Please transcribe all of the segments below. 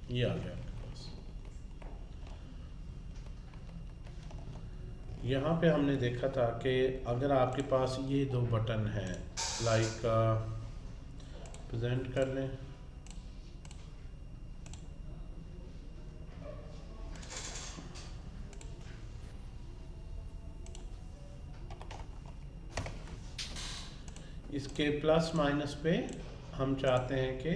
ये आ गया आपके पास। यहाँ पे हमने देखा था कि अगर आपके पास ये दो बटन हैं, लाइक प्रेजेंट कर लें, इसके प्लस माइनस पे हम चाहते हैं कि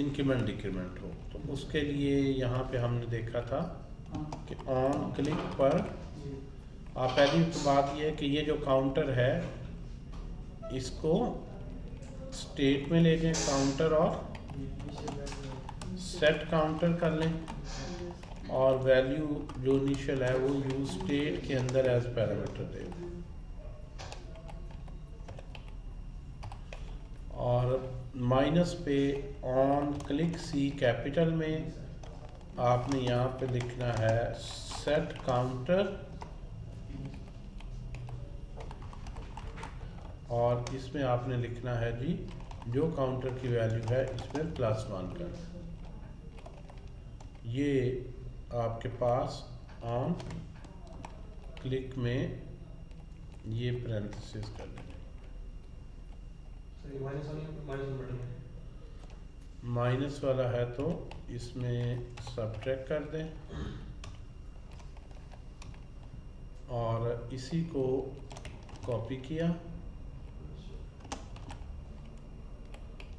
इंक्रीमेंट डिक्रीमेंट हो, तो उसके लिए यहाँ पे हमने देखा था कि ऑन क्लिक पर आप पहली बात ये है कि ये जो काउंटर है इसको स्टेट में ले जाएं काउंटर और सेट काउंटर कर लें, और वैल्यू जो इनिशियल है वो यूज स्टेट के अंदर एज पैरामीटर दें। और माइनस पे ऑन क्लिक सी कैपिटल में आपने यहाँ पे लिखना है सेट काउंटर, और इसमें आपने लिखना है जी जो काउंटर की वैल्यू है इसमें +1 कर। ये आपके पास ऑन क्लिक में ये पैरेंथेसिस कर देंगे। माइनस वाला है तो इसमें सब्ट्रैक्ट कर दें, और इसी को कॉपी किया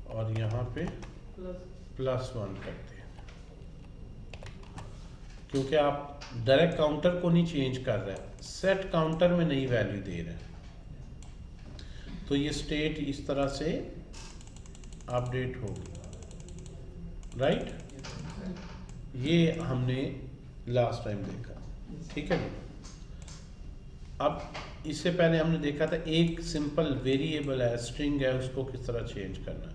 और यहाँ पे +1 कर दिया, क्योंकि आप डायरेक्ट काउंटर को नहीं चेंज कर रहे हैं, सेट काउंटर में नई वैल्यू दे रहे हैं। तो ये स्टेट इस तरह से अपडेट होगी, राइट। ये हमने लास्ट टाइम देखा, ठीक है। अब इससे पहले हमने देखा था एक सिंपल वेरिएबल है, स्ट्रिंग है, उसको किस तरह चेंज करना है।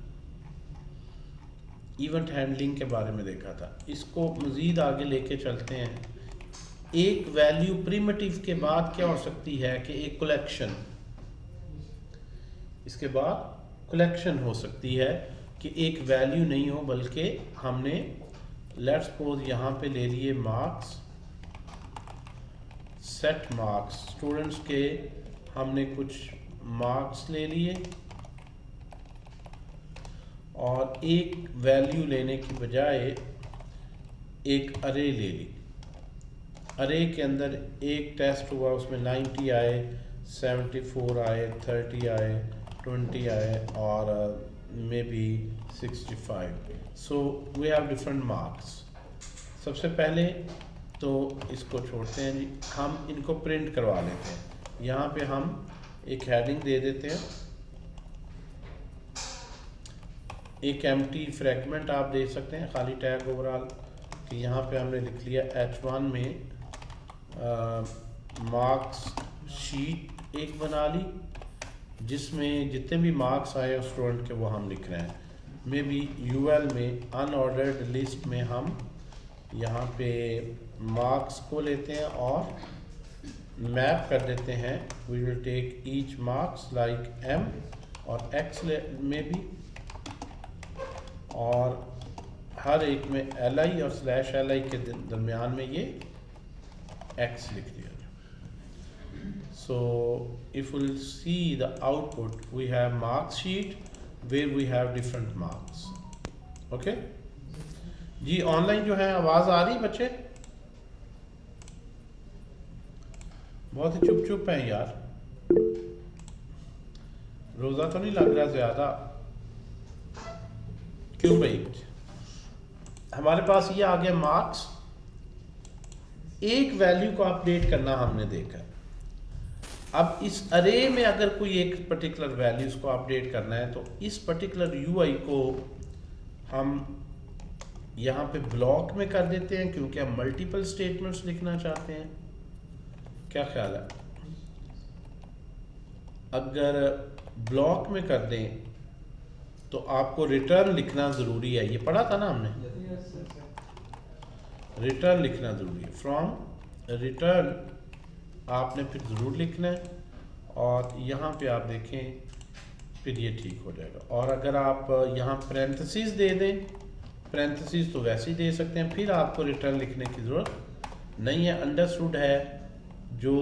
इवेंट हैंडलिंग के बारे में देखा था। इसको मज़ीद आगे लेके चलते हैं। एक वैल्यू प्रिमिटिव के बाद क्या हो सकती है कि एक कलेक्शन, इसके बाद कलेक्शन हो सकती है कि एक वैल्यू नहीं हो, बल्कि हमने लेट्स सपोज यहाँ पे ले लिए मार्क्स, सेट मार्क्स, स्टूडेंट्स के हमने कुछ मार्क्स ले लिए और एक वैल्यू लेने की बजाय एक अरे ले ली। अरे के अंदर एक टेस्ट हुआ, उसमें 90 आए, 74 आए, 30 आए, 20 आए और maybe 65। So we have different marks. सबसे पहले तो इसको छोड़ते हैं जी, हम इनको प्रिंट करवा लेते हैं। यहाँ पे हम एक हेडिंग दे देते हैं, एक एम्प्टी फ्रैगमेंट आप दे सकते हैं, खाली टैग ओवरऑल, कि यहाँ पे हमने लिख लिया H1 में मार्क्स शीट एक बना ली, जिसमें जितने भी मार्क्स आए उस स्टूडेंट के वो हम लिख रहे हैं। मे बी UL में अनऑर्डर्ड लिस्ट में हम यहाँ पे मार्क्स को लेते हैं और मैप कर देते हैं। We will take each marks like M और X में भी, और हर एक में LI और /LI के दरमियान में ये X लिख दिया। So if we'll see the output, we have mark sheet where we have different marks. Okay? जी ऑनलाइन जो है आवाज आ रही बच्चे? बहुत ही चुप चुप है यार, रोजा तो नहीं लग रहा ज्यादा? क्यों भाई? हमारे पास ये आ गया मार्क्स। एक वैल्यू को अपडेट करना हमने देखा। अब इस अरे में अगर कोई एक पर्टिकुलर वैल्यूज को अपडेट करना है तो इस पर्टिकुलर UI को हम यहाँ पे ब्लॉक में कर देते हैं, क्योंकि हम मल्टीपल स्टेटमेंट्स लिखना चाहते हैं। क्या ख्याल है? अगर ब्लॉक में कर दें तो आपको रिटर्न लिखना ज़रूरी है। ये पढ़ा था ना हमने, रिटर्न लिखना ज़रूरी है। फ्रॉम रिटर्न आपने फिर ज़रूर लिखना है, और यहाँ पे आप देखें फिर ये ठीक हो जाएगा। और अगर आप यहाँ पैरेंथेसिस दे दें पैरेंथेसिस तो वैसे ही दे सकते हैं, फिर आपको रिटर्न लिखने की ज़रूरत नहीं है। अंडरस्टूड है जो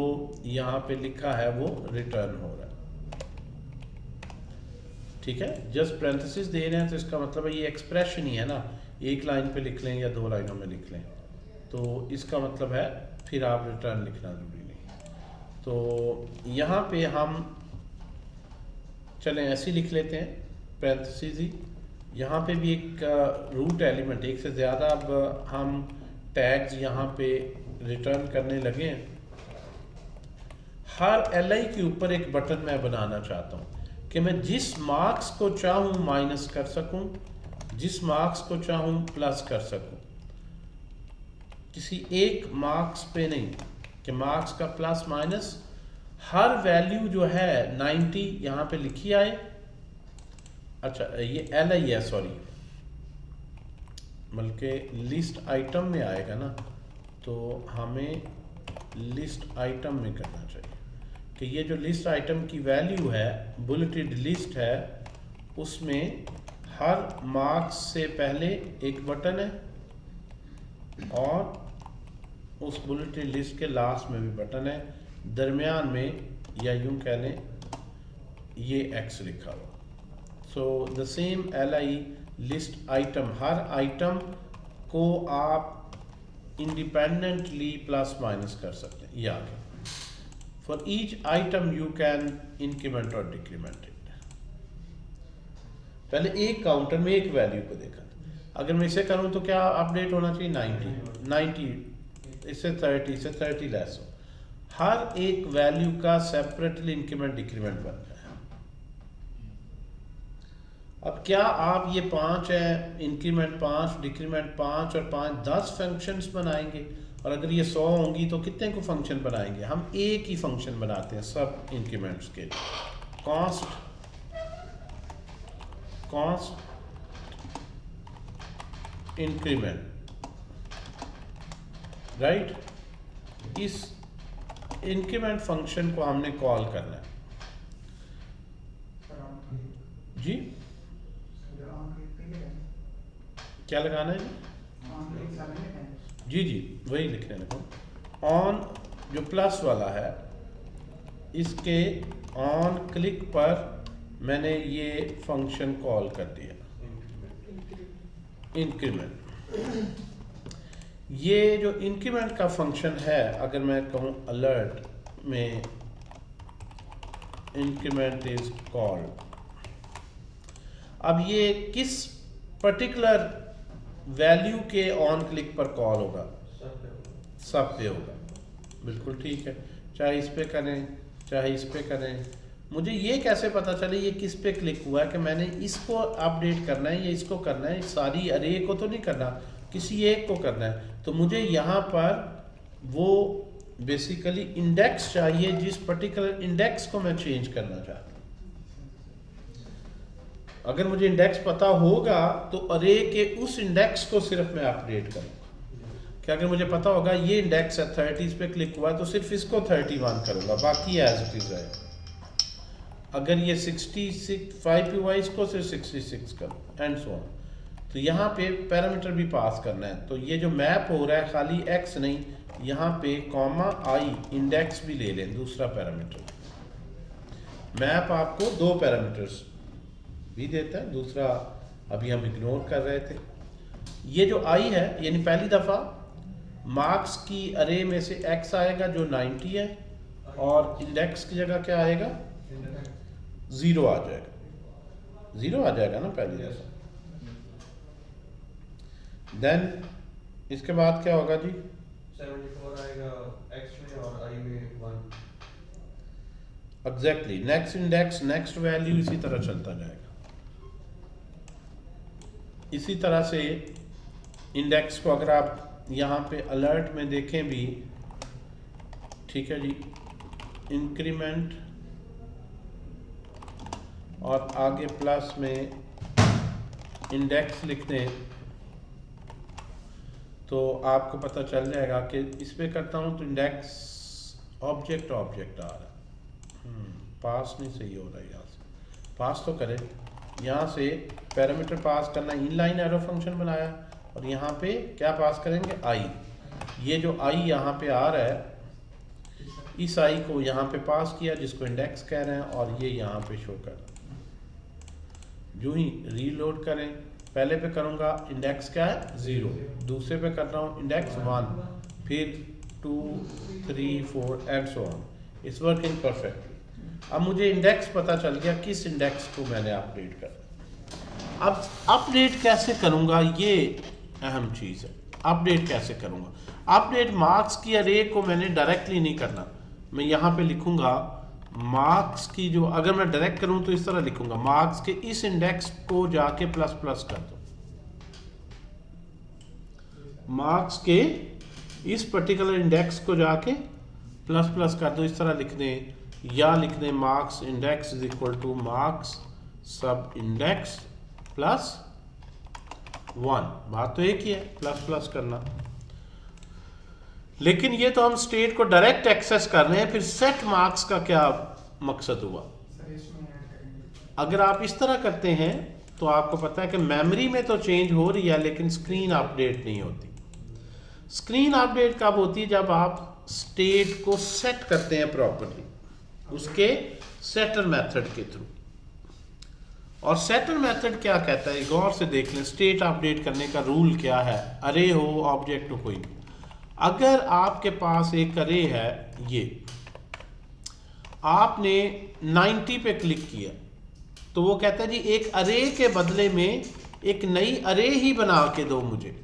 यहाँ पे लिखा है वो रिटर्न हो रहा है, ठीक है। जस्ट पैरेंथेसिस दे रहे हैं तो इसका मतलब है ये एक्सप्रेशन ही है ना, एक लाइन पे लिख लें या 2 लाइनों में लिख लें, तो इसका मतलब है फिर आप रिटर्न लिखना ज़रूरी नहीं। तो यहाँ पे हम चलें ऐसे ही लिख लेते हैं पैरेंथेसिस ही। यहाँ पे भी एक रूट एलिमेंट, एक से ज़्यादा अब हम टैग्स यहाँ पे रिटर्न करने लगे हैं। हर LI के ऊपर एक बटन मैं बनाना चाहता हूँ कि मैं जिस मार्क्स को चाहूँ माइनस कर सकूँ, जिस मार्क्स को चाहूँ प्लस कर सकूँ, किसी एक मार्क्स पे नहीं कि मार्क्स का प्लस माइनस, हर वैल्यू जो है 90 यहाँ पे लिखी आए। अच्छा ये LI है, सॉरी, बल्कि लिस्ट आइटम में आएगा ना, तो हमें लिस्ट आइटम में करना चाहिए कि ये जो लिस्ट आइटम की वैल्यू है, बुलेटेड लिस्ट है, उसमें हर मार्क्स से पहले एक बटन है और उस बुलेटेड लिस्ट के लास्ट में भी बटन है, दरमियान में या यूं कह लें ये X लिखा हुआ। So the same LI list item, her item को आप इंडिपेंडेंटली प्लस माइनस कर सकते हैं, ये आगे। For each item you can increment और डिक्रीमेंट इट। पहले एक काउंटर में एक वैल्यू को देखा, अगर मैं इसे करूं तो क्या अपडेट होना चाहिए 90, इससे 30, इससे 30 लेस हो। हर एक वैल्यू का सेपरेटली इंक्रीमेंट डिक्रीमेंट बनता है। अब क्या आप ये 5 है, इंक्रीमेंट 5, डिक्रीमेंट 5 और 5 10 फंक्शंस बनाएंगे? और अगर ये 100 होंगी तो कितने को फंक्शन बनाएंगे? हम एक ही फंक्शन बनाते हैं सब इंक्रीमेंट्स के लिए, कॉस्ट इंक्रीमेंट, राइट। इस इंक्रीमेंट फंक्शन को हमने कॉल करना है जी। क्या लगाना है जी? जी वही लिखने लगा। ऑन जो प्लस वाला है, इसके ऑन क्लिक पर मैंने ये फंक्शन कॉल कर दिया इंक्रीमेंट। ये जो इंक्रीमेंट का फंक्शन है, अगर मैं कहूँ अलर्ट में इंक्रीमेंट इज कॉल्ड, अब ये किस पर्टिकुलर वैल्यू के ऑन क्लिक पर कॉल होगा? सब पे होगा, बिल्कुल ठीक है। चाहे इस पे करें चाहे इस पे करें, मुझे ये कैसे पता चले ये किस पे क्लिक हुआ है कि मैंने इसको अपडेट करना है या इसको करना है? सारी अरे को तो नहीं करना, किसी एक को करना है। तो मुझे यहाँ पर वो बेसिकली इंडेक्स चाहिए जिस पर्टिकुलर इंडेक्स को मैं चेंज करना चाहता हूँ। अगर मुझे इंडेक्स पता होगा तो अरे के उस इंडेक्स को सिर्फ मैं अपडेट करूँगा। कि अगर मुझे पता होगा ये इंडेक्स है 30 पे क्लिक हुआ तो सिर्फ इसको 31 करूँगा, बाकी एज इट इज है। अगर ये 65 पे हुआ इसको सिर्फ 66 करूँ एंड सो ऑन। तो यहाँ पे पैरामीटर भी पास करना है। तो ये जो मैप हो रहा है खाली x नहीं, यहाँ पे कॉमा i इंडेक्स भी ले लें, दूसरा पैरामीटर। मैप आपको 2 पैरामीटर्स भी देता है, दूसरा अभी हम इग्नोर कर रहे थे। ये जो i है यानी पहली दफ़ा मार्क्स की अरे में से x आएगा जो 90 है, और इंडेक्स की जगह क्या आएगा? 0 आ जाएगा, 0 आ जाएगा ना पहली दफ़ा। देन इसके बाद क्या होगा जी? 74 आएगा x में और i में 1। Exactly, next index next value इसी तरह चलता जाएगा। इसी तरह से इंडेक्स को अगर आप यहाँ पे अलर्ट में देखें भी, ठीक है जी, इंक्रीमेंट और आगे प्लस में इंडेक्स लिख दें तो आपको पता चल जाएगा कि इस पे करता हूँ तो इंडेक्स ऑब्जेक्ट आ रहा है। पास नहीं सही हो रहा है, यहाँ से पास तो करें। यहाँ से पैरामीटर पास करना, इनलाइन एरो फंक्शन बनाया और यहाँ पे क्या पास करेंगे, आई। ये जो आई यहाँ पे आ रहा है, इस आई को यहाँ पे पास किया जिसको इंडेक्स कह रहे हैं, और ये यहाँ पे शो कर रहा है। जो ही रीलोड करें, पहले पे करूँगा इंडेक्स क्या है 0, दूसरे पे कर रहा हूँ इंडेक्स 1, फिर 2 3 4 and so on. It's working perfectly. अब मुझे इंडेक्स पता चल गया किस इंडेक्स को मैंने अपडेट करना। अब अपडेट कैसे करूँगा, ये अहम चीज़ है। अपडेट कैसे करूँगा, अपडेट मार्क्स की अरे को मैंने डायरेक्टली नहीं करना। मैं यहाँ पे लिखूँगा मार्क्स की, जो अगर मैं डायरेक्ट करूँ तो इस तरह लिखूँगा, मार्क्स के इस इंडेक्स को जाके प्लस प्लस कर दो, मार्क्स के इस पर्टिकुलर इंडेक्स को जाके प्लस प्लस कर दो, इस तरह लिख दें, या लिख दें marks index is equal two marks सब इंडेक्स प्लस 1। बात तो एक ही है, प्लस प्लस करना। लेकिन ये तो हम स्टेट को डायरेक्ट एक्सेस कर रहे हैं, फिर सेट मार्क्स का क्या मकसद हुआ? अगर आप इस तरह करते हैं तो आपको पता है कि मेमोरी में तो चेंज हो रही है लेकिन स्क्रीन अपडेट नहीं होती। स्क्रीन अपडेट कब होती है? जब आप स्टेट को सेट करते हैं प्रॉपर्ली उसके सेटर मेथड के थ्रू। और सेटर मेथड क्या कहता है, गौर से देख लें। स्टेट अपडेट करने का रूल क्या है? अरे हो, ऑब्जेक्ट हो, कोई नहीं। अगर आपके पास एक अरे है, ये आपने 90 पे क्लिक किया तो वो कहता है जी एक अरे के बदले में एक नई अरे ही बना के दो मुझे,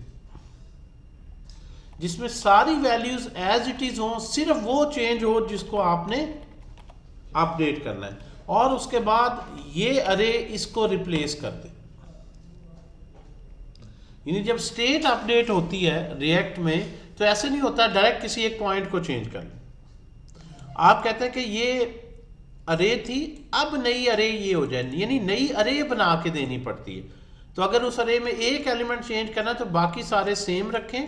जिसमें सारी वैल्यूज एज इट इज हो, सिर्फ वो चेंज हो जिसको आपने अपडेट करना है, और उसके बाद ये अरे इसको रिप्लेस कर दे। यानी जब स्टेट अपडेट होती है रिएक्ट में तो ऐसे नहीं होता डायरेक्ट किसी एक पॉइंट को चेंज करना। आप कहते हैं कि ये अरे थी, अब नई अरे ये हो जाए, यानी नई अरे बना के देनी पड़ती है। तो अगर उस अरे में एक एलिमेंट चेंज करना तो बाकी सारे सेम रखें,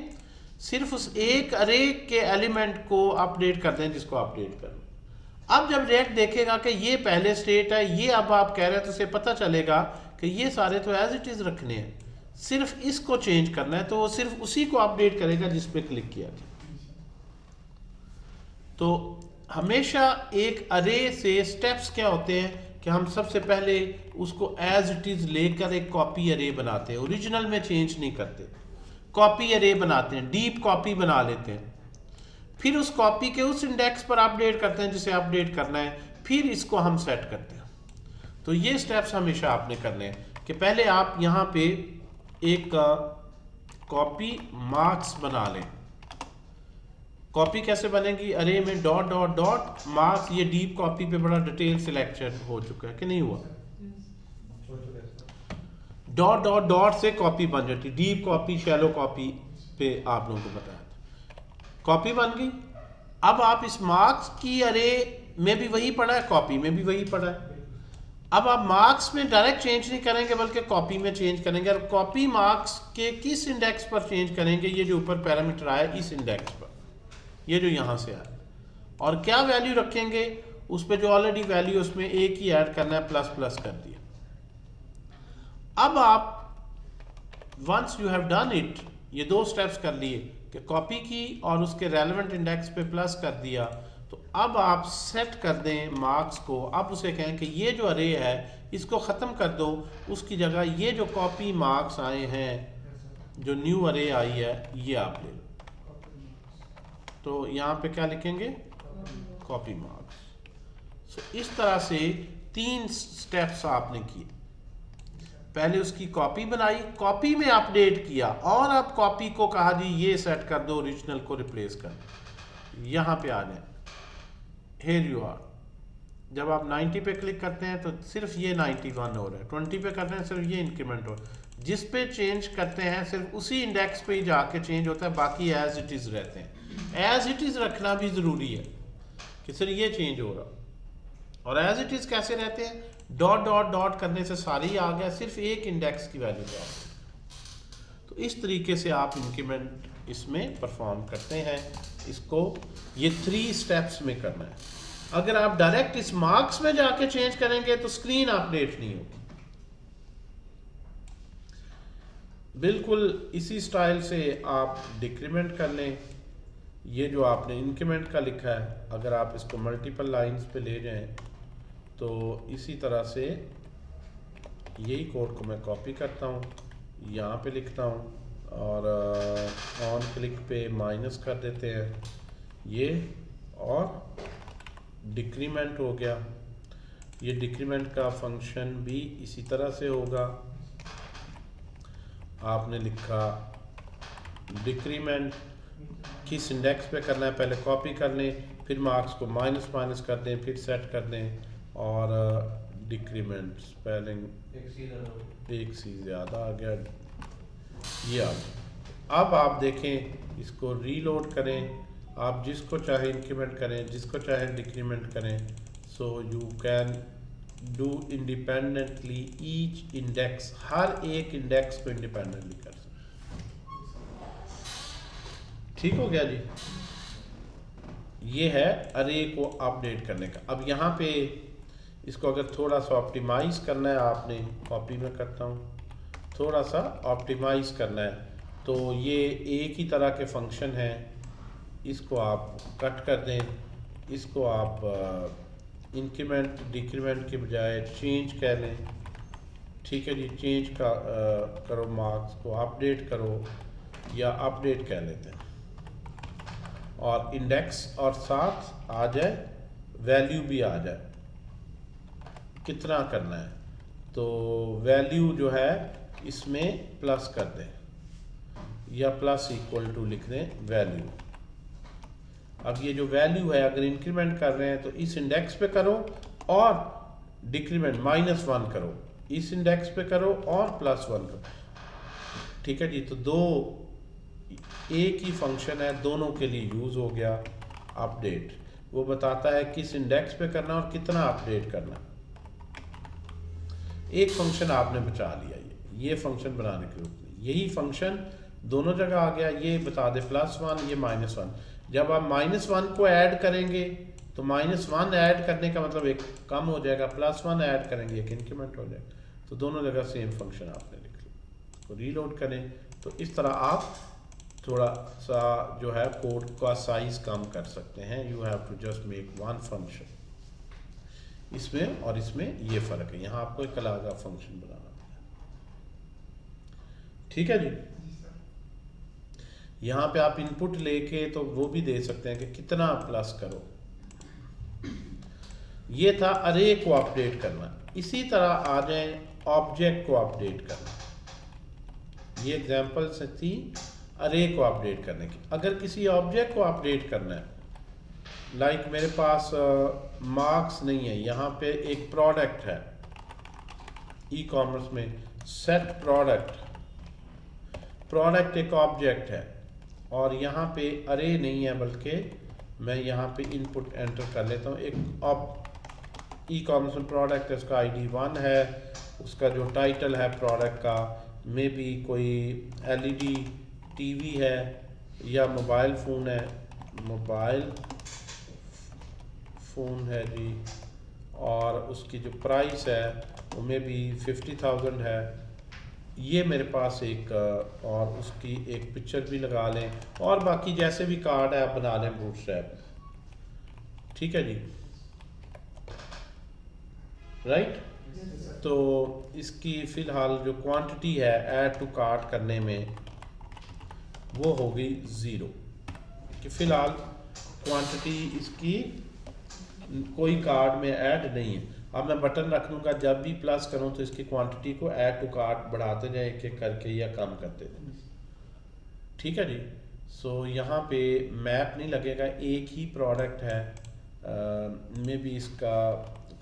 सिर्फ उस एक अरे के एलिमेंट को अपडेट कर दें जिसको अपडेट करना। अब जब रिएक्ट देखेगा कि ये पहले स्टेट है, ये अब आप कह रहे हैं, तो उसे पता चलेगा कि ये सारे तो एज इट इज रखने हैं, सिर्फ इसको चेंज करना है, तो वो सिर्फ उसी को अपडेट करेगा जिस पे क्लिक किया था। तो हमेशा एक अरे से स्टेप्स क्या होते हैं कि हम सबसे पहले उसको एज इट इज लेकर एक कॉपी अरे बनाते हैं, ओरिजिनल में चेंज नहीं करते, कॉपी अरे बनाते हैं, डीप कॉपी बना लेते हैं, फिर उस कॉपी के उस इंडेक्स पर अपडेट करते हैं जिसे अपडेट करना है, फिर इसको हम सेट करते हैं। तो ये स्टेप्स हमेशा आपने करने हैं कि पहले आप यहाँ पे एक कॉपी मार्क्स बना लें। कॉपी कैसे बनेगी? अरे में डॉट डॉट डॉट मार्क्स, ये डीप कॉपी पे बड़ा डिटेल सिलेक्शन हो चुका है कि नहीं हुआ? डॉट डॉट डॉट से कॉपी बन जाती, डीप कॉपी शैलो कॉपी पे आप लोगों को बताया था। कॉपी बन गई। अब आप इस मार्क्स की अरे में भी वही पढ़ा है, कॉपी में भी वही पढ़ा है। अब आप मार्क्स में डायरेक्ट चेंज नहीं करेंगे बल्कि कॉपी में चेंज करेंगे, और कॉपी मार्क्स के किस इंडेक्स पर चेंज करेंगे? ये जो ऊपर पैरामीटर आया इस इंडेक्स पर, ये जो यहाँ से आया, और क्या वैल्यू रखेंगे उस पर जो ऑलरेडी वैल्यू उसमें एक ही ऐड करना है, प्लस प्लस कर दिया। अब आप once you have done it, ये दो स्टेप्स कर लिए कि कॉपी की और उसके रेलेवेंट इंडेक्स पे प्लस कर दिया, तो अब आप सेट कर दें मार्क्स को। अब उसे कहें कि ये जो अरे है इसको ख़त्म कर दो, उसकी जगह ये जो कॉपी मार्क्स आए हैं, जो न्यू अरे आई है, ये आप ले लो। तो यहाँ पे क्या लिखेंगे? Copy marks. सो इस तरह से 3 स्टेप्स आपने किए। पहले उसकी कॉपी बनाई, कॉपी में अपडेट किया, और अब कॉपी को कहा जी ये सेट कर दो, ओरिजिनल को रिप्लेस कर दो। यहाँ पे आ जाए, हेयर यू आर। जब आप 90 पे क्लिक करते हैं तो सिर्फ ये 91 हो रहा है, 20 पे करते हैं सिर्फ ये इंक्रीमेंट हो रहा है। जिस पे चेंज करते हैं सिर्फ उसी इंडेक्स पे ही जाके चेंज होता है, बाकी एज इट इज रहते हैं। एज इट इज रखना भी जरूरी है कि सर ये चेंज हो रहा, और एज इट इज कैसे रहते हैं? डॉट डॉट डॉट करने से सारे ही आ गया, सिर्फ एक इंडेक्स की वैल्यू पे आ गया। तो इस तरीके से आप इंक्रीमेंट इसमें परफॉर्म करते हैं। इसको ये 3 स्टेप्स में करना है। अगर आप डायरेक्ट इस मार्क्स में जाके चेंज करेंगे तो स्क्रीन अपडेट नहीं होगी। बिल्कुल इसी स्टाइल से आप डिक्रीमेंट कर लें। ये जो आपने इंक्रीमेंट का लिखा है, अगर आप इसको मल्टीपल लाइंस पे ले जाएं तो इसी तरह से यही कोड को मैं कॉपी करता हूँ, यहाँ पे लिखता हूँ और ऑन क्लिक पे माइनस कर देते हैं ये, और डिक्रीमेंट हो गया। ये डिक्रीमेंट का फंक्शन भी इसी तरह से होगा। आपने लिखा डिक्रीमेंट, किस इंडेक्स पे करना है पहले कॉपी कर लें, फिर मार्क्स को माइनस माइनस कर दें, फिर सेट कर दें, और डिक्रीमेंट स्पेलिंग एक सी ज़्यादा आ गया, ये आ गया। अब आप देखें, इसको रीलोड करें, आप जिसको चाहे इंक्रीमेंट करें, जिसको चाहे डिक्रीमेंट करें। So you can do independently each index, हर एक इंडेक्स को इंडिपेंडेंटली कर सकते। ठीक हो गया जी। ये है अरे को अपडेट करने का। अब यहाँ पे इसको अगर थोड़ा सा ऑप्टिमाइज करना है, आपने कॉपी में करता हूँ, थोड़ा सा ऑप्टिमाइज करना है, तो ये एक ही तरह के फंक्शन हैं, इसको आप कट कर दें, इसको आप इंक्रीमेंट डिक्रीमेंट के बजाय चेंज कह लें। ठीक है जी, चेंज का करो, मार्क्स को अपडेट करो, या अपडेट कह लेते हैं, और इंडेक्स और साथ आ जाए, वैल्यू भी आ जाए। कितना करना है, तो वैल्यू जो है इसमें प्लस कर दें, या प्लस इक्वल टू लिख दें वैल्यू। अब ये जो वैल्यू है, अगर इंक्रीमेंट कर रहे हैं तो इस इंडेक्स पे करो, और डिक्रीमेंट -1 करो, इस इंडेक्स पे करो और +1 करो। ठीक है जी, तो दो एक ही फंक्शन है, दोनों के लिए यूज हो गया। अपडेट वो बताता है किस इंडेक्स पे करना और कितना अपडेट करना। एक फंक्शन आपने बचा लिया, ये फंक्शन बनाने की जरूरत नहीं, यही फंक्शन दोनों जगह आ गया। ये बता दे +1, ये -1। जब आप -1 को ऐड करेंगे तो -1 ऐड करने का मतलब एक कम हो जाएगा, +1 ऐड करेंगे एक इंक्रीमेंट हो जाएगा। तो दोनों जगह सेम फंक्शन आपने लिख लिया। तो रीलोड करें तो इस तरह आप थोड़ा सा जो है कोड का साइज कम कर सकते हैं। You have to just make one function. इसमें और इसमें ये फ़र्क है, यहाँ आपको एक अलग फंक्शन बनाना है। ठीक है जी। यहाँ पे आप इनपुट लेके तो वो भी दे सकते हैं कि कितना प्लस करो। ये था अरे को अपडेट करना। इसी तरह आ जाए ऑब्जेक्ट को अपडेट करना। ये एग्जांपल से थी अरे को अपडेट करने की। अगर किसी ऑब्जेक्ट को अपडेट करना है, लाइक मेरे पास मार्क्स नहीं है, यहाँ पे एक प्रोडक्ट है, ई कॉमर्स में सेट प्रोडक्ट एक ऑब्जेक्ट है, और यहाँ पे अरे नहीं है, बल्कि मैं यहाँ पे इनपुट एंटर कर लेता हूँ। एक ई कॉमर्स में प्रोडक्ट है, उसका ID 1 है, उसका जो टाइटल है प्रोडक्ट का, मे बी कोई LED टीवी है या मोबाइल फ़ोन है, मोबाइल फ़ोन है जी, और उसकी जो प्राइस है वो मे बी 50,000 है। ये मेरे पास एक और उसकी एक पिक्चर भी लगा लें, और बाकी जैसे भी कार्ड है आप बना लें बूटस्ट्रैप। ठीक है जी, राइट। तो इसकी फ़िलहाल जो क्वांटिटी है ऐड टू कार्ट करने में वो होगी 0, कि फ़िलहाल क्वांटिटी इसकी कोई कार्ड में ऐड नहीं है। अब मैं बटन रख लूँगा, जब भी प्लस करूँ तो इसकी क्वांटिटी को ऐड टू कार्ट बढ़ाते जाए एक एक करके, या कम करते जाए। ठीक है जी। सो यहाँ पे मैप नहीं लगेगा, एक ही प्रोडक्ट है। मे बी इसका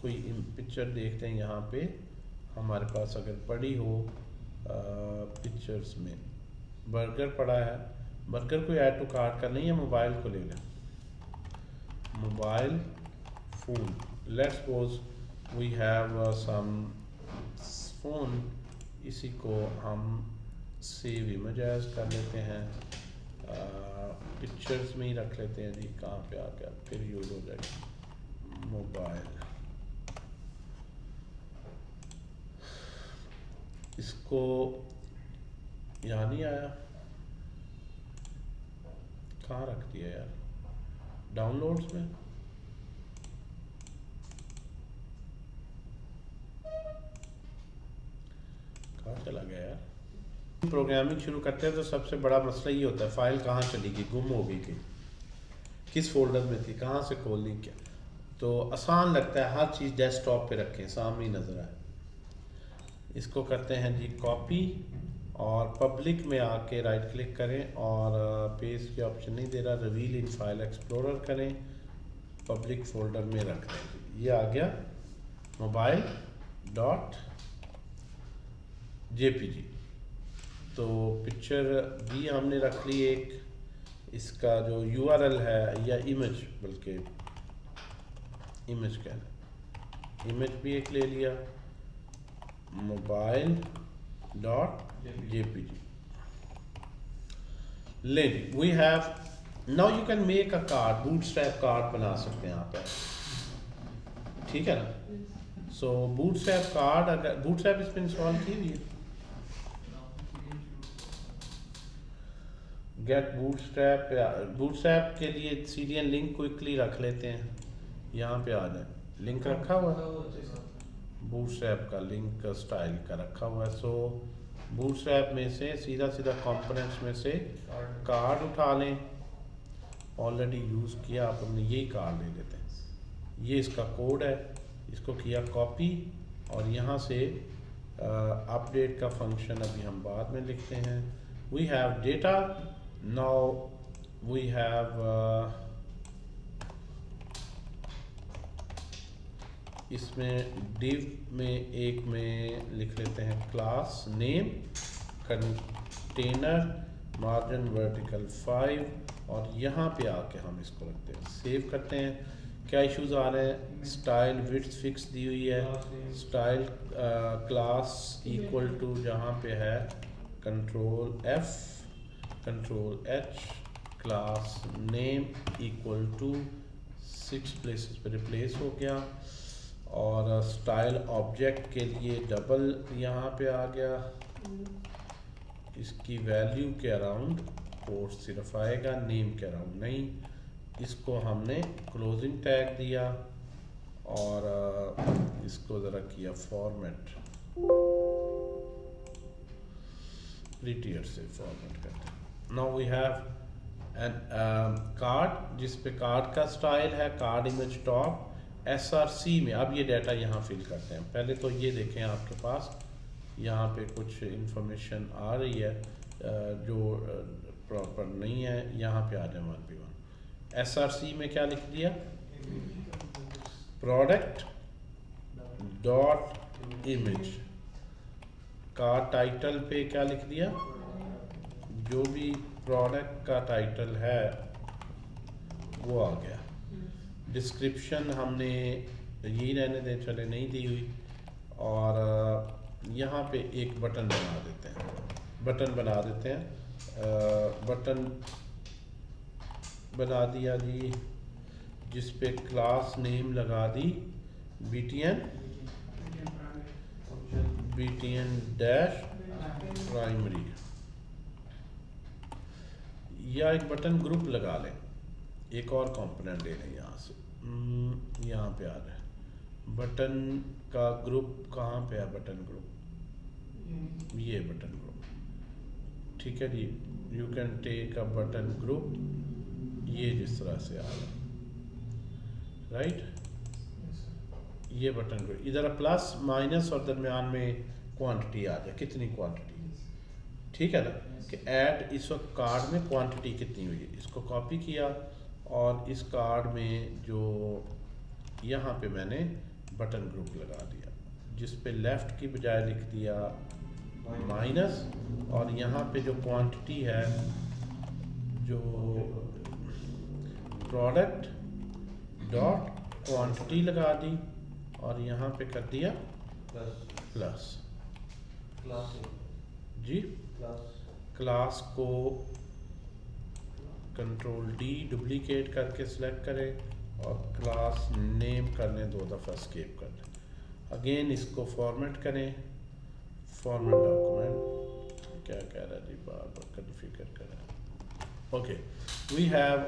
कोई पिक्चर देखते हैं, यहाँ पे हमारे पास अगर पड़ी हो पिक्चर्स में बर्गर पड़ा है, बर्गर को ऐड टू कार्ट करना है, या मोबाइल को ले लें, mobile phone. Let's suppose we have some phone, इसी को हम सेव इमेजेस कर लेते हैं, पिक्चर्स में ही रख लेते हैं जी। कहाँ पे आ गया, फिर यूज हो जाएगा मोबाइल। इसको यहाँ नहीं आया, कहाँ रख दिया यार, डाउनलोड्स में। कहाँ चला गया यार। प्रोग्रामिंग शुरू करते हैं तो सबसे बड़ा मसला ये होता है फाइल कहाँ चली गई, गुम हो गई कि किस फोल्डर में थी, कहाँ से खोलनी क्या। तो आसान लगता है हर चीज़ डेस्कटॉप पे रखें, सामने नज़र आए। इसको करते हैं जी कॉपी, और पब्लिक में आके राइट क्लिक करें और पेस्ट के ऑप्शन नहीं दे रहा, रिवील इन फाइल एक्सप्लोरर करें, पब्लिक फोल्डर में रख दें। ये आ गया मोबाइल डॉट JPG। तो पिक्चर भी हमने रख ली एक, इसका जो URL है या इमेज, बल्कि इमेज कहना, इमेज भी एक ले लिया, मोबाइल डॉट JPG। ले we have now you can make a card, bootstrap card बना सकते हैं आप, ठीक है ना। सो बूटस्ट्रैप कार्ड, अगर बूटस्ट्रैप इसमें इंस्टॉल की हुई है, गेट बूटस्ट्रैप, बूटस्ट्रैप के लिए CDN लिंक क्विकली रख लेते हैं, यहाँ पे आ जाए, लिंक रखा हुआ है, बूटस्ट्रैप का लिंक स्टाइल का रखा हुआ है। सो बूटस्ट्रैप में से सीधा कंपोनेंट्स में से कार्ड उठा लें, ऑलरेडी यूज़ किया आप हमने, यही कार्ड ले लेते हैं, ये इसका कोड है, इसको किया कॉपी, और यहाँ से अपडेट का फंक्शन अभी हम बाद में लिखते हैं। We have data, now we have इसमें div में एक में लिख लेते हैं class name, container, margin vertical 5, और यहाँ पे आके हम इसको रखते हैं, सेव करते हैं। क्या इश्यूज आ रहे हैं, स्टाइल विड्थ फिक्स दी हुई है, स्टाइल क्लास इक्वल टू जहाँ पे है control F control H, class name equal to 6 places पे रिप्लेस हो गया, और स्टाइल ऑब्जेक्ट के लिए डबल यहाँ पे आ गया, इसकी वैल्यू के अराउंड कोड सिर्फ आएगा, नेम के अराउंड नहीं। इसको हमने क्लोजिंग टैग दिया, और इसको ज़रा किया फॉर्मेट, प्रीटियर से फॉर्मेट करते हैं। Now we have an card, जिस पे कार्ड का स्टाइल है कार्ड इमेज टॉप, SRC में। अब ये डाटा यहाँ फिल करते हैं। पहले तो ये देखें आपके पास यहाँ पे कुछ इंफॉर्मेशन आ रही है जो प्रॉपर नहीं है, यहाँ पे आ जाए 1p1। SRC में क्या लिख दिया, प्रोडक्ट डॉट इमेज, का टाइटल पे क्या लिख दिया, जो भी प्रोडक्ट का टाइटल है वो आ गया। डिस्क्रिप्शन हमने यही रहने दें, चले नहीं दी हुई, और यहाँ पे एक बटन बना देते हैं, बटन बना दिया जी, जिस पे क्लास नेम लगा दी BTN डैश प्राइमरी, या एक बटन ग्रुप लगा लें, एक और कंपोनेंट ले लें यहाँ से, यहाँ पे आ रहा है बटन का ग्रुप, कहाँ पे है बटन ग्रुप, ये बटन ग्रुप, ठीक है जी। You can take a button group, ये जिस तरह से आ रहा है, राइट, ये बटन ग्रुप, इधर प्लस माइनस और दरमियान में क्वांटिटी आ जाए, कितनी क्वांटिटी, ठीक है ना, कि ऐड इस वक्त कार्ड में क्वांटिटी कितनी हुई है। इसको कॉपी किया, और इस कार्ड में जो यहाँ पे मैंने बटन ग्रुप लगा दिया, जिस पे लेफ़्ट की बजाय लिख दिया माइनस, और यहाँ पे जो क्वांटिटी है, जो प्रोडक्ट डॉट क्वांटिटी लगा दी, और यहाँ पे कर दिया प्लस जी। क्लास को कंट्रोल D डुप्लीकेट करके सिलेक्ट करें, और क्लास नेम करने 2 दफ़ा एस्केप कर दें। अगेन इसको फॉर्मेट करें, फॉर्मेट डॉक्यूमेंट, क्या कह रहा है जी, बार बार कन्फिगर कर रहा है। Okay, we have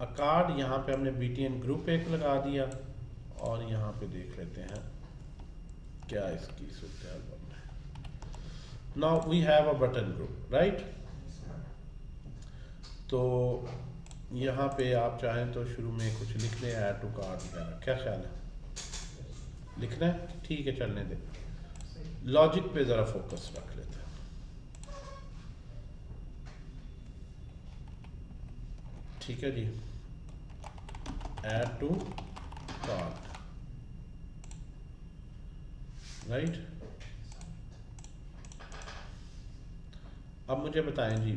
a card, यहाँ पे हमने BTN ग्रुप एक लगा दिया और यहाँ पे देख लेते हैं क्या इसकी सूरत बन रहा है। Now we have a button group, right. तो यहाँ पे आप चाहें तो शुरू में कुछ लिख लें, ऐड टू कार्ड वगैरह, क्या ख्याल है? लिखना है? ठीक है, चलने दें। लॉजिक पे ज़रा फोकस रख लेते हैं। ठीक है जी, ऐड टू कार्ट, राइट। अब मुझे बताएं जी,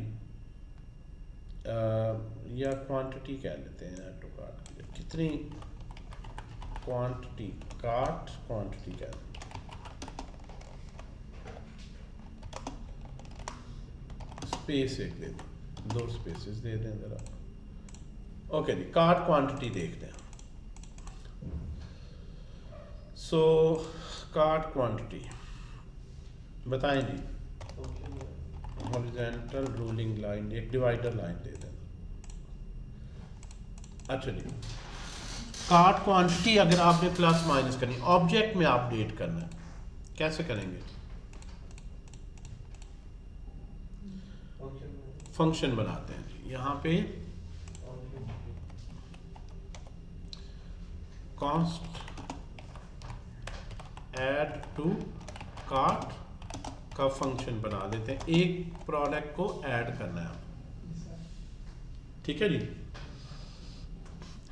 या क्वांटिटी कह लेते हैं ऐड टू कार्ट के लिए, कितनी क्वांटिटी, कार्ट क्वांटिटी कह लेते हैं। स्पेस एक दे दें, 2 स्पेसेस दे दें ज़रा। ओके जी, कार्ट क्वांटिटी देखते हैं। सो कार्ट क्वांटिटी बताएं जी। हॉरिजॉन्टल रूलिंग लाइन, एक डिवाइडर लाइन दे दें। अच्छा जी, कार्ट क्वांटिटी अगर आपने प्लस माइनस करनी, ऑब्जेक्ट में अपडेट करना है, कैसे करेंगे? फंक्शन बनाते हैं जी। यहाँ पे कॉन्स्ट ऐड टू कार्ट का फंक्शन बना देते हैं, एक प्रोडक्ट को ऐड करना है। ठीक है जी,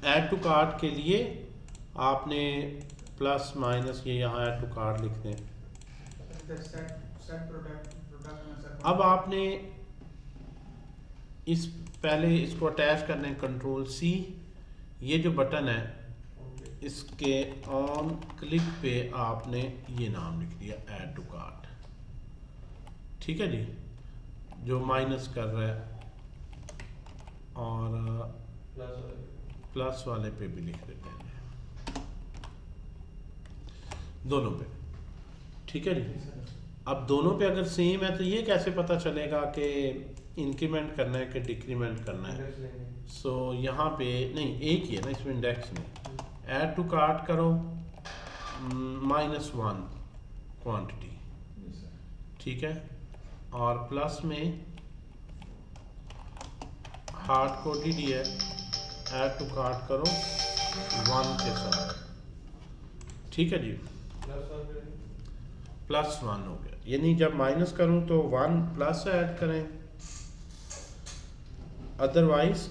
ऐड टू कार्ट के लिए आपने प्लस माइनस ये यहाँ ऐड टू कार्ट लिख दें। अब आपने इस पहले इसको अटैच करने, कंट्रोल C, ये जो बटन है इसके ऑन क्लिक पे आपने ये नाम लिख दिया ऐड टू कार्ट। ठीक है जी, जो माइनस कर रहा है, और प्लस वाले पे भी लिख देते हैं, दोनों पे। ठीक है जी, अब दोनों पे अगर सेम है तो ये कैसे पता चलेगा कि इंक्रीमेंट करना है कि डिक्रीमेंट करना है? सो यहाँ पे नहीं, एक ही है ना इसमें, इंडेक्स नहीं। ऐड टू कार्ट करो, -1 क्वांटिटी, ठीक है, और प्लस में हार्ड कोडेड ही है, ऐड टू कार्ट करो 1 के साथ। ठीक है जी, +1 हो गया, यानी जब माइनस करूं तो 1 प्लस ऐड करें, अदरवाइज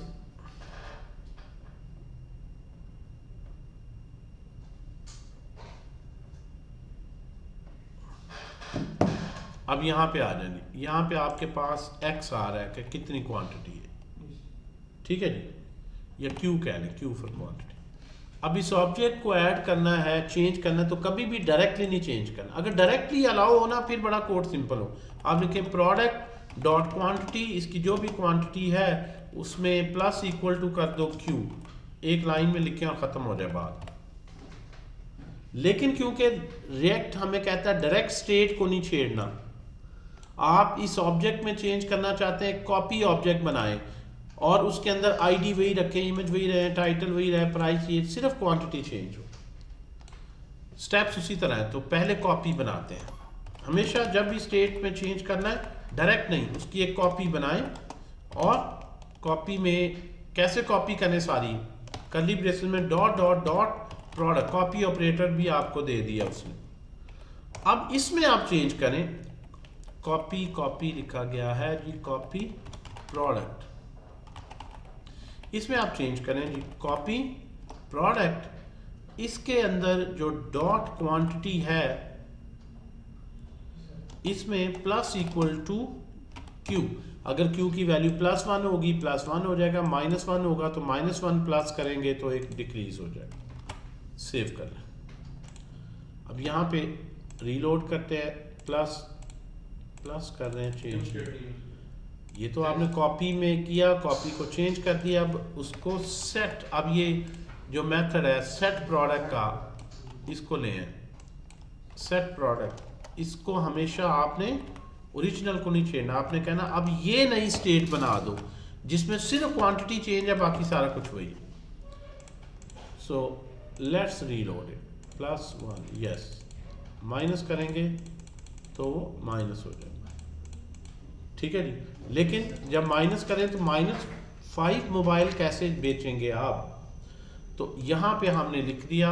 अब यहाँ पे आ जाएंगे, यहाँ पे आपके पास x आ रहा है कि कितनी क्वांटिटी है। ठीक है जी, या Q कह लें, Q फॉर क्वांटिटी। अब इस ऑब्जेक्ट को ऐड करना है, चेंज करना है, तो कभी भी डायरेक्टली नहीं चेंज करना। अगर डायरेक्टली अलाउ होना फिर बड़ा कोड सिंपल हो, आप लिखें प्रोडक्ट डॉट क्वांटिटी, इसकी जो भी क्वांटिटी है उसमें प्लस इक्वल टू कर दो Q, एक लाइन में लिखें और ख़त्म हो जाए बात। लेकिन क्योंकि रिएक्ट हमें कहता है डायरेक्ट स्टेट को नहीं छेड़ना, आप इस ऑब्जेक्ट में चेंज करना चाहते हैं, कॉपी ऑब्जेक्ट बनाएं और उसके अंदर आईडी वही रखें, इमेज वही रहे, टाइटल वही रहे, प्राइस ये, सिर्फ क्वांटिटी चेंज हो। स्टेप्स उसी तरह है। तो पहले कॉपी बनाते हैं, हमेशा जब भी स्टेट में चेंज करना है डायरेक्ट नहीं, उसकी एक कॉपी बनाएं। और कॉपी में कैसे कॉपी करें, सारी कर्ली ब्रेसेस में dot dot dot product, copy operator भी आपको दे दिया उसने। अब इसमें आप चेंज करें, कॉपी कॉपी लिखा गया है जी, कॉपी प्रोडक्ट, इसमें आप चेंज करें जी कॉपी प्रोडक्ट, इसके अंदर जो डॉट क्वांटिटी है इसमें प्लस इक्वल टू Q, अगर Q की वैल्यू +1 होगी +1 हो जाएगा, -1 होगा तो -1 प्लस करेंगे तो एक डिक्रीज हो जाएगा। सेव कर लें। अब यहाँ पे रीलोड करते हैं, प्लस कर रहे हैं, चेंज, ये तो आपने कॉपी में किया, कॉपी को चेंज कर दिया। अब उसको सेट, अब ये जो मेथड है सेट प्रोडक्ट का, इसको लें, सेट प्रोडक्ट, इसको हमेशा आपने ओरिजिनल को नहीं छेड़ना। आपने कहना अब ये नई स्टेट बना दो जिसमें सिर्फ क्वांटिटी चेंज है, बाकी सारा कुछ वही। So let's reload it, +1 yes, minus करेंगे तो वो माइनस हो जाएगा, ठीक है जी। लेकिन जब माइनस करें तो -5 मोबाइल कैसे बेचेंगे आप? तो यहाँ पे हमने लिख दिया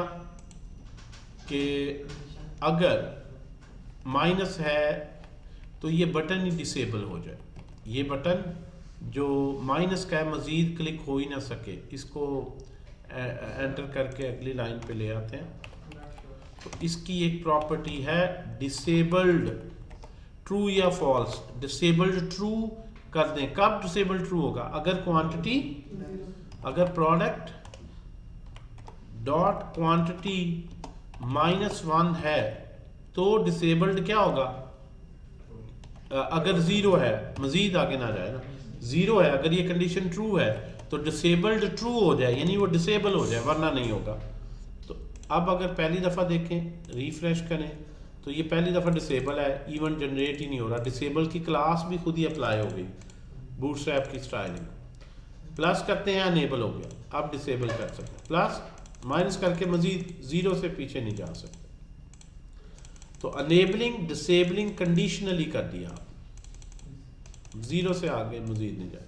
कि अगर माइनस है तो ये बटन ही डिसेबल हो जाए। ये बटन जो माइनस का है मज़ीद क्लिक हो ही ना सके, इसको एंटर करके अगली लाइन पे ले आते हैं। तो इसकी एक प्रॉपर्टी है डिसेबल्ड, ट्रू या फॉल्स। डिसेबल्ड ट्रू कर दें। कब डिसेबल्ड ट्रू होगा? अगर क्वांटिटी, अगर प्रोडक्ट डॉट क्वांटिटी -1 है तो डिसेबल्ड क्या होगा? अगर 0 है, मजीद आगे ना जाए ना, 0 है, अगर ये कंडीशन ट्रू है तो डिसेबल्ड ट्रू हो जाए, यानी वो डिसेबल हो जाए, वरना नहीं होगा। तो अब अगर पहली दफ़ा देखें, रिफ्रेश करें, तो ये पहली दफ़ा डिसेबल है, इवन जनरेट ही नहीं हो रहा। डिसेबल की क्लास भी खुद ही अप्लाई हो गई बूटस्ट्रैप की स्टाइलिंग। प्लस करते हैं, अनेबल हो गया, अब डिसेबल कर सकते हैं। प्लस माइनस करके मजीद 0 से पीछे नहीं जा सकते। तो अनेबलिंग डिसेबलिंग कंडीशनली कर दिया, 0 से आगे मजीद नहीं जाए।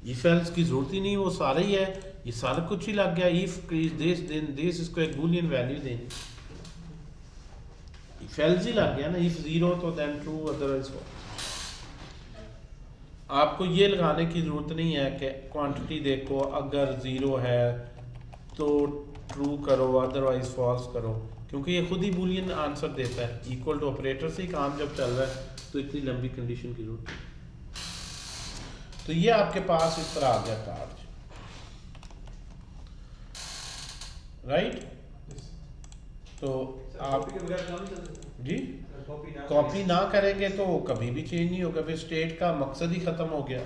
इफ एल्स की जरूरत ही नहीं, वो सारा ही है, ये सारा कुछ ही लग गया। इफ दिस देन दिस, इसको एक बूलियन वैल्यू देनी, इफ एल्स ही लग गया ना। इफ 0 तो देन ट्रू, अदरवाइज फॉल्स। आपको ये लगाने की ज़रूरत नहीं है कि क्वांटिटी देखो, अगर 0 है तो ट्रू करो, अदरवाइज फॉल्स करो, क्योंकि ये खुद ही बूलियन आंसर देता है। इक्वल टू ऑपरेटर से ही काम जब चल रहा है तो इतनी लंबी कंडीशन की जरूरत नहीं। तो ये आपके पास इस तरह आ गया कार्ड, राइट। तो आप जी कॉपी ना करेंगे तो कभी भी चेंज नहीं होगा, फिर स्टेट का मकसद ही खत्म हो गया।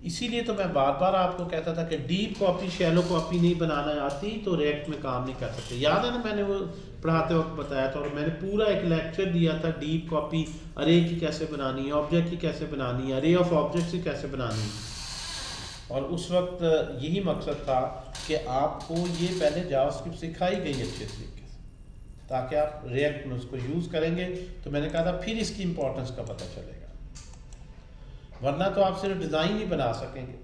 इसीलिए तो मैं बार बार आपको कहता था कि डीप कॉपी शैलो कॉपी नहीं बनाना आती तो रिएक्ट में काम नहीं कर सकते। याद है ना, मैंने वो पढ़ाते वक्त बताया था, और मैंने पूरा एक लेक्चर दिया था डीप कॉपी अरे की कैसे बनानी है, ऑब्जेक्ट की कैसे बनानी है, अरे ऑफ ऑब्जेक्ट्स की कैसे बनानी है। और उस वक्त यही मकसद था कि आपको ये पहले जावास्क्रिप्ट सिखाई गई अच्छे तरीके से, ताकि आप रिएक्ट में उसको यूज़ करेंगे। तो मैंने कहा था फिर इसकी इंपॉर्टेंस का पता चलेगा, वरना तो आप सिर्फ डिज़ाइन ही बना सकेंगे,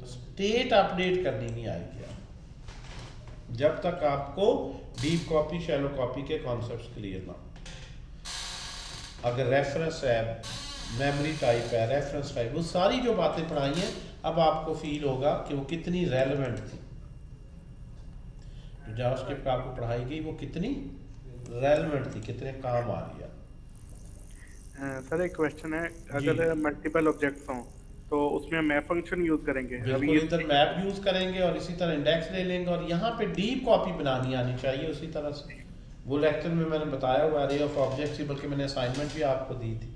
स्टेट अपडेट करनी नहीं आएगी आप जब तक आपको डीप कॉपी शैलो कॉपी के कॉन्सेप्ट्स क्लियर ना। अगर रेफरेंस है, मेमोरी टाइप है, रेफरेंस टाइप, वो सारी जो बातें पढ़ाई हैं अब आपको फील होगा कि वो कितनी रेलेवेंट थी। जो जावास्क्रिप्ट आपको पढ़ाई गई वो कितनी रेलेवेंट थी, कितने काम आ रही है। सर एक क्वेश्चन है, अगर मल्टीपल ऑब्जेक्ट्स हों तो उसमें मैप फंक्शन यूज करेंगे? बिल्कुल, इधर मैप यूज करेंगे और इसी तरह इंडेक्स ले लेंगे, और यहाँ पे डीप कॉपी बनानी आनी चाहिए उसी तरह से। वो लेक्चर में मैंने बताया हुआ अरे ऑफ ऑब्जेक्ट्स, बल्कि मैंने असाइनमेंट भी आपको दी थी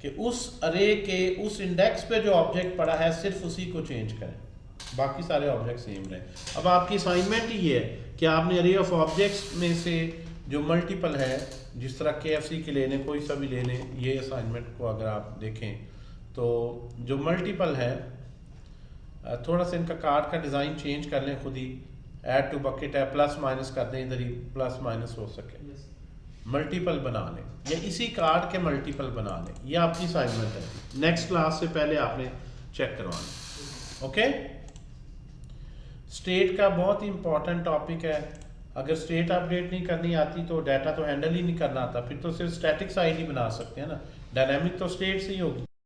कि उस अरे के उस इंडेक्स पे जो ऑब्जेक्ट पड़ा है सिर्फ उसी को चेंज करें, बाकी सारे ऑब्जेक्ट सेम रहे। अब आपकी असाइनमेंट ही है कि आपने अरे ऑफ ऑब्जेक्ट्स में से जो मल्टीपल है, जिस तरह KFC के लेने, कोई सा भी लेने, ये असाइनमेंट को अगर आप देखें तो जो मल्टीपल है, थोड़ा सा इनका कार्ड का डिज़ाइन चेंज कर लें खुद ही। ऐड टू बकेट है, प्लस माइनस कर दें, इधर ही प्लस माइनस हो सके, मल्टीपल बना लें, या इसी कार्ड के मल्टीपल बना लें। ये आपकी असाइनमेंट है, नेक्स्ट क्लास से पहले आपने चेक करवाना। ओके, स्टेट का बहुत ही इंपॉर्टेंट टॉपिक है। अगर स्टेट अपडेट नहीं करनी आती तो डाटा तो हैंडल ही नहीं करना आता, फिर तो सिर्फ स्टैटिक साइड ही बना सकते हैं ना, डायनामिक तो स्टेट से ही होगी।